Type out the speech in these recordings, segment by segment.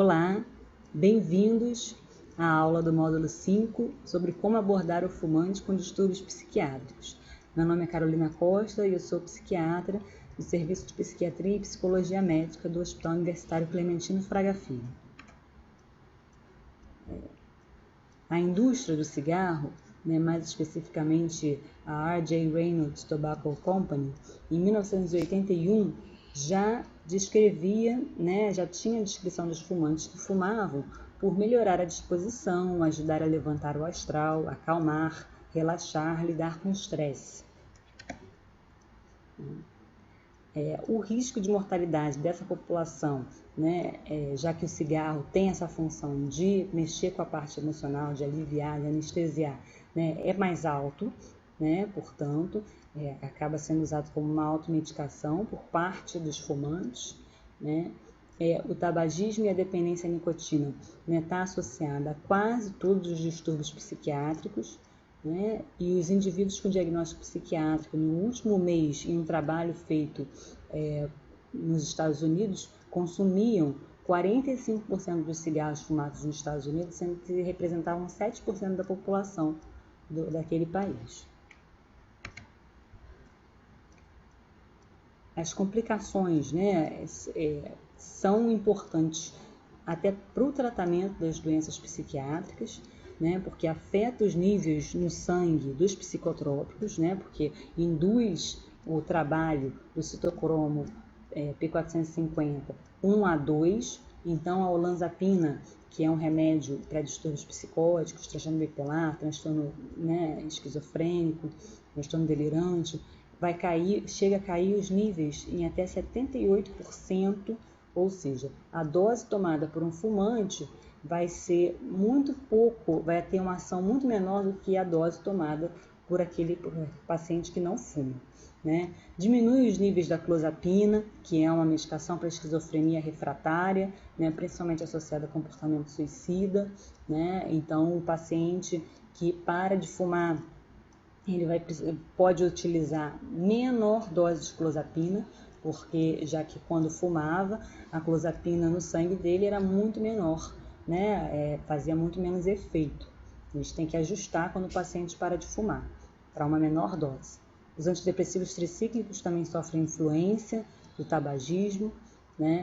Olá, bem-vindos à aula do módulo 5 sobre como abordar o fumante com distúrbios psiquiátricos. Meu nome é Carolina Costa e eu sou psiquiatra do Serviço de Psiquiatria e Psicologia Médica do Hospital Universitário Clementino Fraga Filho. A indústria do cigarro, mais especificamente a R.J. Reynolds Tobacco Company, em 1981 já descrevia, já tinha a descrição dos fumantes que fumavam por melhorar a disposição, ajudar a levantar o astral, acalmar, relaxar, lidar com o estresse. O risco de mortalidade dessa população, já que o cigarro tem essa função de mexer com a parte emocional, de aliviar, de anestesiar, é mais alto, portanto, acaba sendo usado como uma automedicação por parte dos fumantes. O tabagismo e a dependência à nicotina está associada a quase todos os distúrbios psiquiátricos. E os indivíduos com diagnóstico psiquiátrico, no último mês, em um trabalho feito nos Estados Unidos, consumiam 45% dos cigarros fumados nos Estados Unidos, sendo que representavam 7% da população daquele país. As complicações são importantes até para o tratamento das doenças psiquiátricas, porque afeta os níveis no sangue dos psicotrópicos, porque induz o trabalho do citocromo P450 1 a 2, então a olanzapina, que é um remédio para distúrbios psicóticos, transtorno bipolar, transtorno esquizofrênico, transtorno delirante, chega a cair os níveis em até 78%, ou seja, a dose tomada por um fumante vai ser muito pouco, vai ter uma ação muito menor do que a dose tomada por aquele paciente que não fuma. Diminui os níveis da clozapina, que é uma medicação para esquizofrenia refratária, principalmente associada a comportamento suicida. Então, o paciente que para de fumar, ele pode utilizar menor dose de clozapina, porque já que quando fumava, a clozapina no sangue dele era muito menor, fazia muito menos efeito. A gente tem que ajustar quando o paciente para de fumar, para uma menor dose. Os antidepressivos tricíclicos também sofrem influência do tabagismo.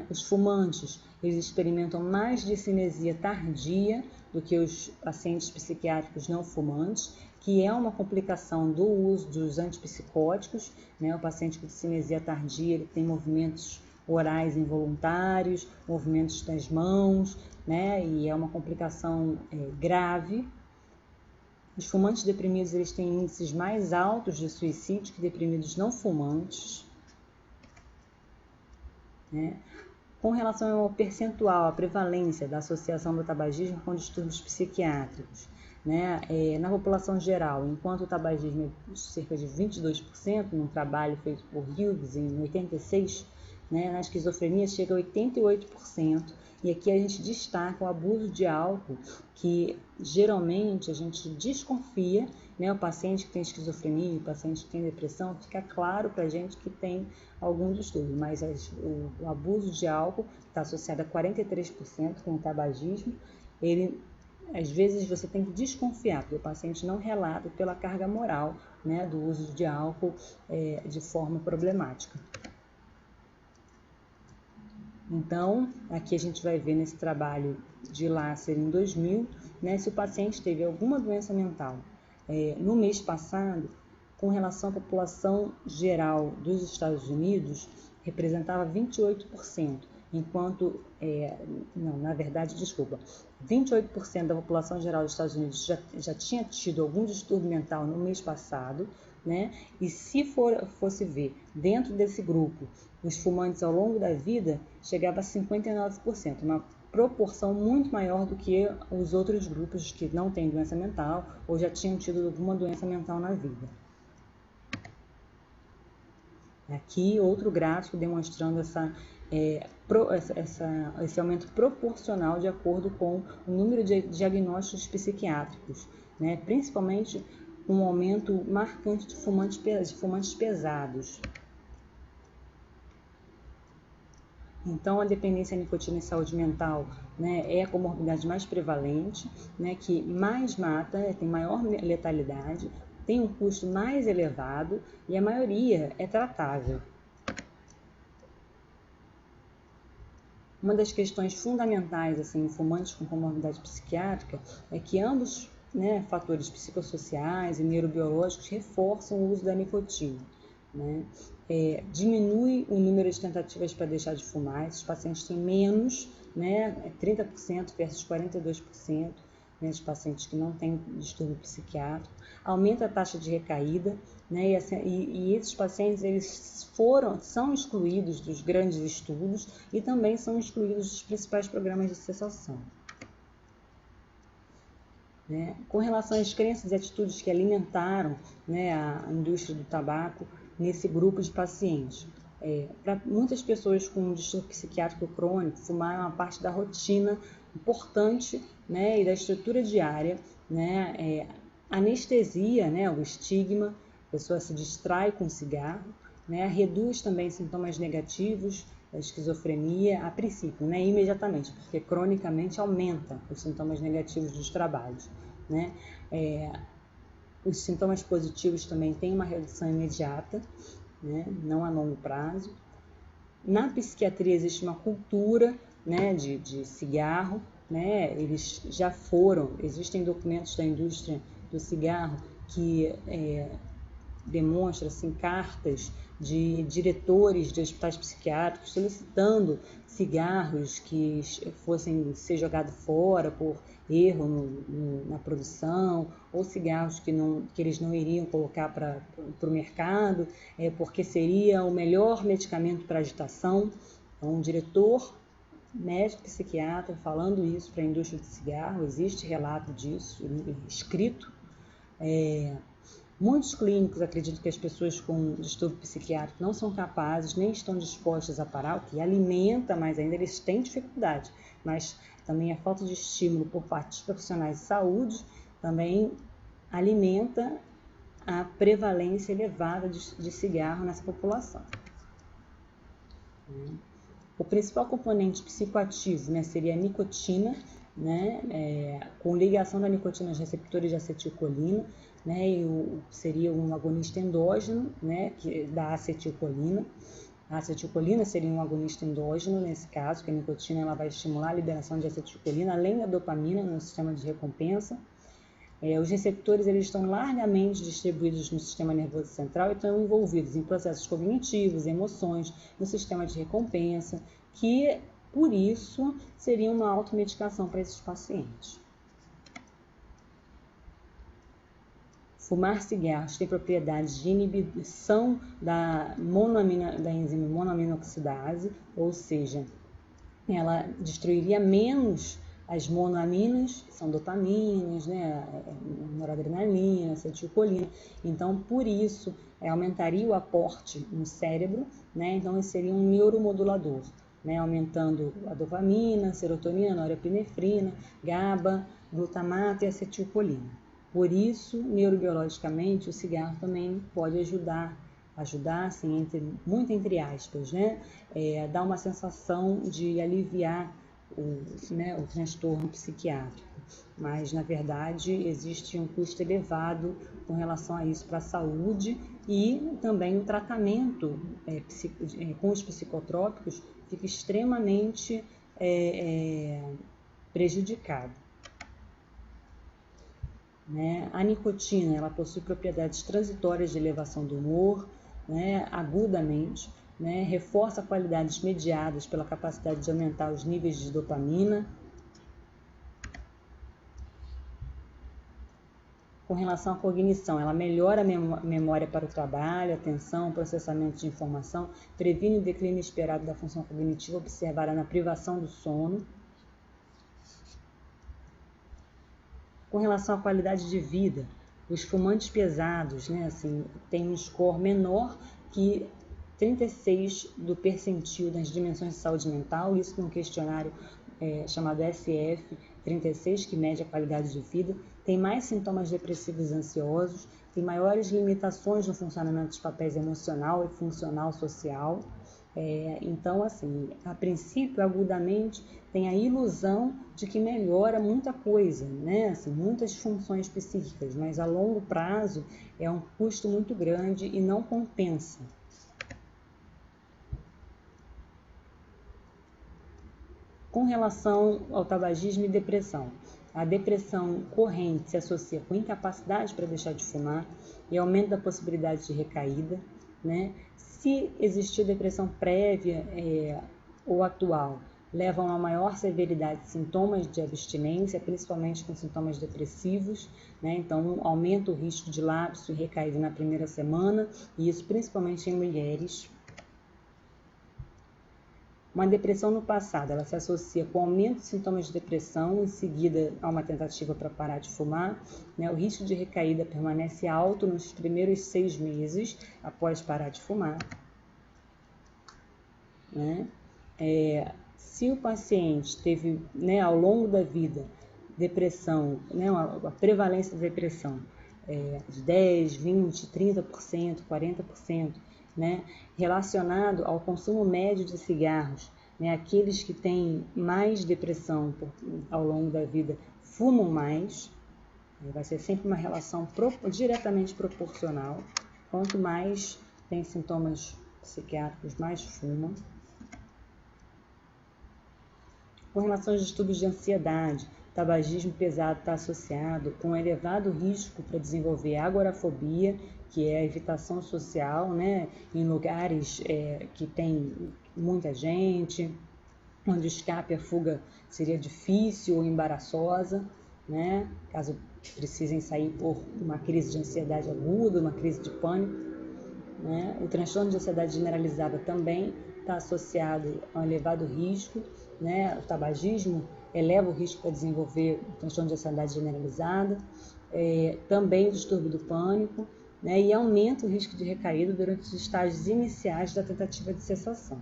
Os fumantes, eles experimentam mais discinesia tardia do que os pacientes psiquiátricos não fumantes, que é uma complicação do uso dos antipsicóticos. O paciente com discinesia tardia, ele tem movimentos orais involuntários, movimentos das mãos, e é uma complicação grave. Os fumantes deprimidos, eles têm índices mais altos de suicídio que deprimidos não fumantes. Com relação ao percentual, a prevalência da associação do tabagismo com distúrbios psiquiátricos, na população geral, enquanto o tabagismo é cerca de 22%, num trabalho feito por Hughes em 86, na esquizofrenia chega a 88%, e aqui a gente destaca o abuso de álcool, que geralmente a gente desconfia, o paciente que tem esquizofrenia, o paciente que tem depressão, fica claro para a gente que tem algum distúrbio, mas o abuso de álcool está associado a 43% com o tabagismo. Às vezes você tem que desconfiar, porque o paciente não relata pela carga moral do uso de álcool de forma problemática. Então, aqui a gente vai ver nesse trabalho de Lasser em 2000, se o paciente teve alguma doença mental no mês passado, com relação à população geral dos Estados Unidos, representava 28%, enquanto, 28% da população geral dos Estados Unidos já tinha tido algum distúrbio mental no mês passado, e se fosse ver dentro desse grupo os fumantes ao longo da vida, chegava a 59%, uma proporção muito maior do que os outros grupos que não têm doença mental ou já tinham tido alguma doença mental na vida. Aqui outro gráfico demonstrando esse aumento proporcional de acordo com o número de diagnósticos psiquiátricos, principalmente um aumento marcante de fumantes pesados. Então, a dependência à nicotina em saúde mental, né, é a comorbidade mais prevalente, né, que mais mata, tem maior letalidade, tem um custo mais elevado e a maioria é tratável. Uma das questões fundamentais assim, em fumantes com comorbidade psiquiátrica é que ambos, né, fatores psicossociais e neurobiológicos reforçam o uso da nicotina. Né? Diminui o número de tentativas para deixar de fumar, esses pacientes têm menos, né, 30% versus 42%, né, de pacientes que não têm distúrbio psiquiátrico, aumenta a taxa de recaída, né, e esses pacientes eles são excluídos dos grandes estudos e também são excluídos dos principais programas de cessação. Né? Com relação às crenças e atitudes que alimentaram, né, a indústria do tabaco nesse grupo de pacientes. Para muitas pessoas com distúrbio psiquiátrico crônico, fumar é uma parte da rotina importante, né, e da estrutura diária, né, anestesia, né, o estigma, a pessoa se distrai com o cigarro, né, reduz também sintomas negativos, a esquizofrenia, a princípio, né, imediatamente, porque cronicamente aumenta os sintomas negativos dos trabalhos. Né? Os sintomas positivos também têm uma redução imediata, né, não a longo prazo. Na psiquiatria existe uma cultura, né, de cigarro, né, eles já existem documentos da indústria do cigarro que demonstra assim, cartas de diretores de hospitais psiquiátricos solicitando cigarros que fossem ser jogados fora por erro na produção, ou cigarros que eles não iriam colocar para o mercado, porque seria o melhor medicamento para agitação. Então, um diretor médico psiquiatra falando isso para a indústria de cigarro, existe relato disso escrito. Muitos clínicos acreditam que as pessoas com distúrbio psiquiátrico não são capazes, nem estão dispostas a parar, o que alimenta mais ainda, eles têm dificuldade, mas também a falta de estímulo por parte dos profissionais de saúde também alimenta a prevalência elevada de cigarro nessa população. O principal componente psicoativo, né, seria a nicotina, né, com ligação da nicotina aos receptores de acetilcolina, né, e seria um agonista endógeno, né, da acetilcolina. A acetilcolina seria um agonista endógeno nesse caso, que a nicotina ela vai estimular a liberação de acetilcolina, além da dopamina no sistema de recompensa. Os receptores eles estão largamente distribuídos no sistema nervoso central e estão envolvidos em processos cognitivos, emoções, no sistema de recompensa, que, por isso, seria uma automedicação para esses pacientes. Fumar cigarros tem propriedades de inibição da enzima monoaminoxidase, ou seja, ela destruiria menos as monoaminas, que são dopaminas, né, noradrenalina, acetilcolina. Então, por isso, aumentaria o aporte no cérebro, né, então ele seria um neuromodulador, né, aumentando a dopamina, serotonina, norepinefrina, GABA, glutamato e acetilcolina. Por isso, neurobiologicamente, o cigarro também pode ajudar assim, muito entre aspas, né, dá uma sensação de aliviar o transtorno psiquiátrico, mas na verdade existe um custo elevado com relação a isso para a saúde e também o tratamento com os psicotrópicos fica extremamente prejudicado. Né? A nicotina ela possui propriedades transitórias de elevação do humor, né, agudamente, né, reforça qualidades mediadas pela capacidade de aumentar os níveis de dopamina. Com relação à cognição, ela melhora a memória para o trabalho, atenção, processamento de informação, previne o declínio esperado da função cognitiva observada na privação do sono. Com relação à qualidade de vida, os fumantes pesados, né, assim, têm um score menor que 36 do percentil das dimensões de saúde mental, isso num questionário chamado SF36, que mede a qualidade de vida, tem mais sintomas depressivos e ansiosos, tem maiores limitações no funcionamento dos papéis emocional e funcional social, Então, assim, a princípio, agudamente, tem a ilusão de que melhora muita coisa, né? Assim, muitas funções psíquicas, mas a longo prazo é um custo muito grande e não compensa. Com relação ao tabagismo e depressão, a depressão corrente se associa com incapacidade para deixar de fumar e aumento da possibilidade de recaída, né? Se existir depressão prévia ou atual, leva a uma maior severidade de sintomas de abstinência, principalmente com sintomas depressivos, né? Então aumenta o risco de lapso e recaída na primeira semana, e isso principalmente em mulheres. Uma depressão no passado, ela se associa com aumento de sintomas de depressão, em seguida a uma tentativa para parar de fumar, né? O risco de recaída permanece alto nos primeiros 6 meses após parar de fumar, né? Se o paciente teve, né, ao longo da vida, depressão, né, a prevalência da depressão de 10, 20, 30%, 40%, né, relacionado ao consumo médio de cigarros, né, aqueles que têm mais depressão ao longo da vida fumam mais, vai ser sempre uma relação diretamente proporcional. Quanto mais tem sintomas psiquiátricos, mais fumam. Com relação aos distúrbios de ansiedade, tabagismo pesado está associado com elevado risco para desenvolver agorafobia, que é a evitação social, né, em lugares que tem muita gente, onde o escape, a fuga seria difícil ou embaraçosa, né, caso precisem sair por uma crise de ansiedade aguda, uma crise de pânico, né. O transtorno de ansiedade generalizada também está associado a um elevado risco, né. O tabagismo eleva o risco para desenvolver o transtorno de ansiedade generalizada, também o distúrbio do pânico, né, e aumenta o risco de recaída durante os estágios iniciais da tentativa de cessação.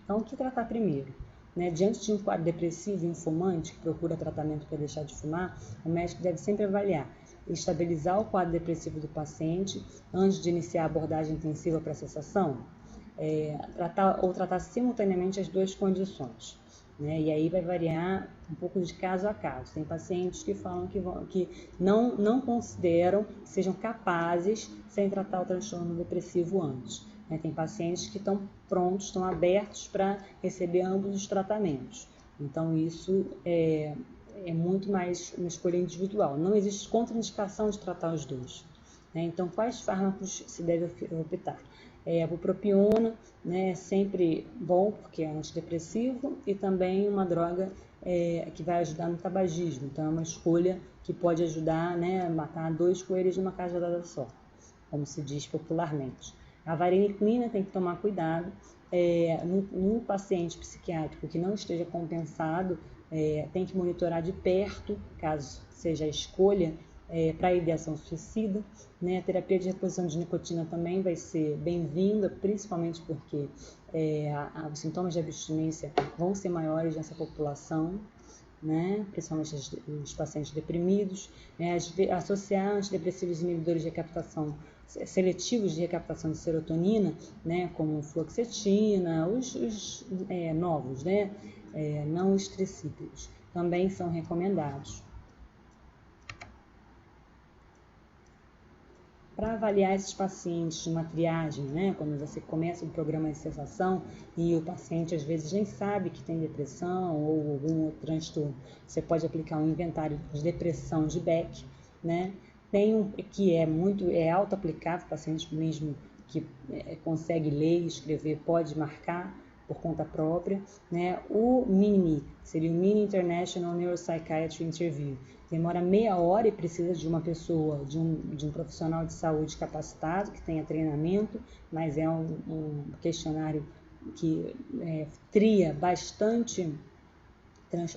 Então, o que tratar primeiro? Né, diante de um quadro depressivo e um fumante que procura tratamento para deixar de fumar, o médico deve sempre avaliar e estabilizar o quadro depressivo do paciente antes de iniciar a abordagem intensiva para a cessação, tratar simultaneamente as duas condições. Né? E aí vai variar um pouco de caso a caso. Tem pacientes que falam que não consideram que sejam capazes sem tratar o transtorno depressivo antes. Né? Tem pacientes que estão prontos, estão abertos para receber ambos os tratamentos. Então isso é muito mais uma escolha individual. Não existe contraindicação de tratar os dois. Né? Então quais fármacos se deve optar? A bupropiona, né, é sempre bom porque é antidepressivo e também uma droga que vai ajudar no tabagismo. Então é uma escolha que pode ajudar, né, a matar 2 coelhos numa cajadada só, como se diz popularmente. A vareniclina tem que tomar cuidado. No paciente psiquiátrico que não esteja compensado, tem que monitorar de perto, caso seja a escolha, para a ideação suicida. Né? A terapia de reposição de nicotina também vai ser bem-vinda, principalmente porque os sintomas de abstinência vão ser maiores nessa população, né? Principalmente os pacientes deprimidos. Associar antidepressivos inibidores de recaptação seletivos de recaptação de serotonina, né? Como fluoxetina, os novos, né? Não os tricíclicos, também são recomendados. Para avaliar esses pacientes numa triagem, né, quando você começa um programa de cessação e o paciente às vezes nem sabe que tem depressão ou algum outro transtorno, você pode aplicar um inventário de depressão de Beck, né? Tem um que é auto-aplicável, o paciente mesmo que consegue ler e escrever pode marcar por conta própria, né? O MINI seria o Mini International Neuropsychiatry Interview. Demora meia hora e precisa de uma pessoa, de um profissional de saúde capacitado, que tenha treinamento, mas é um questionário que tria bastante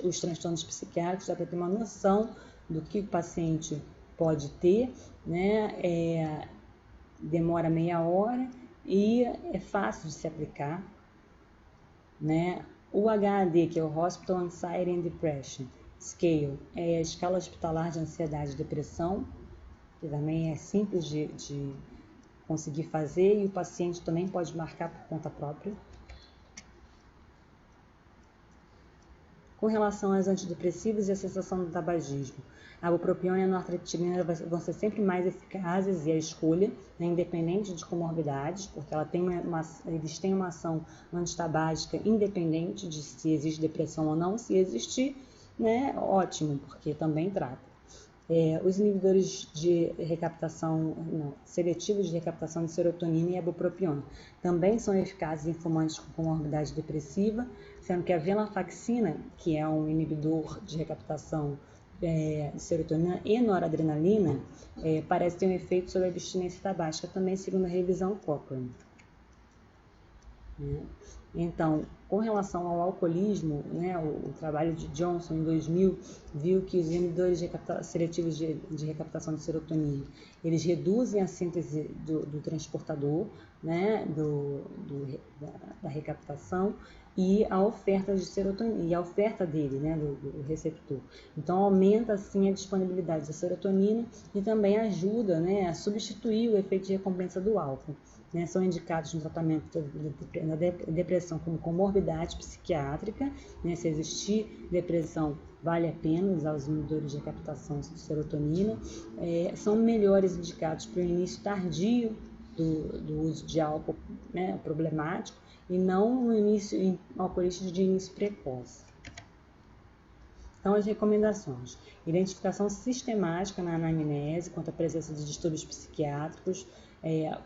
os transtornos psiquiátricos, dá para ter uma noção do que o paciente pode ter, né? Demora meia hora e é fácil de se aplicar, né? O HAD, que é o Hospital Anxiety and Depression Scale, é a escala hospitalar de ansiedade e depressão, que também é simples de conseguir fazer, e o paciente também pode marcar por conta própria. Com relação aos antidepressivos e a cessação do tabagismo, a bupropiona e a nortriptilina vão ser sempre mais eficazes e a escolha, né, independente de comorbidades, porque eles têm uma ação antitabágica independente de se existe depressão ou não. Se existir, né, ótimo, porque também trata. Os inibidores de recaptação, seletivos de recaptação de serotonina e a bupropiona também são eficazes em fumantes com comorbidade depressiva, sendo que a venlafaxina, que é um inibidor de recaptação de serotonina e noradrenalina, parece ter um efeito sobre a abstinência tabágica também, segundo a revisão Cochrane. Então, com relação ao alcoolismo, né, o trabalho de Johnson em 2000 viu que os inibidores seletivos de recaptação de serotonina, eles reduzem a síntese do transportador, né, da recaptação, e a oferta de serotonina, e a oferta dele, né, do receptor. Então, aumenta assim a disponibilidade da serotonina e também ajuda, né, a substituir o efeito de recompensa do álcool. Né, são indicados no tratamento da depressão como comorbidade psiquiátrica, né, se existir depressão, vale a pena usar os inibidores de recaptação de serotonina. São melhores indicados para o início tardio do uso de álcool, né, problemático, e não no início em alcoolistas de início precoce. Então, as recomendações: identificação sistemática na anamnese quanto à presença de distúrbios psiquiátricos,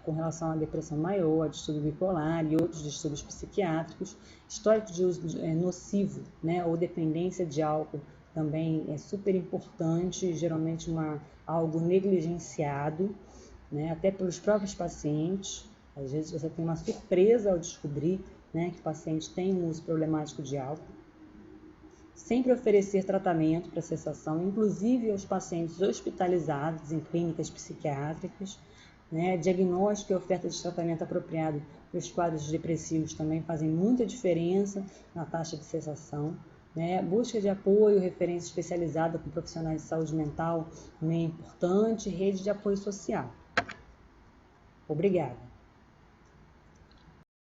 com relação à depressão maior, a distúrbio bipolar e outros distúrbios psiquiátricos. Histórico de uso nocivo, né, ou dependência de álcool também é super importante, geralmente algo negligenciado, né, até pelos próprios pacientes. Às vezes você tem uma surpresa ao descobrir, né, que o paciente tem um uso problemático de álcool. Sempre oferecer tratamento para cessação, inclusive aos pacientes hospitalizados em clínicas psiquiátricas. Né? Diagnóstico e oferta de tratamento apropriado para os quadros depressivos também fazem muita diferença na taxa de cessação. Né? Busca de apoio, referência especializada com profissionais de saúde mental também é importante, rede de apoio social. Obrigada.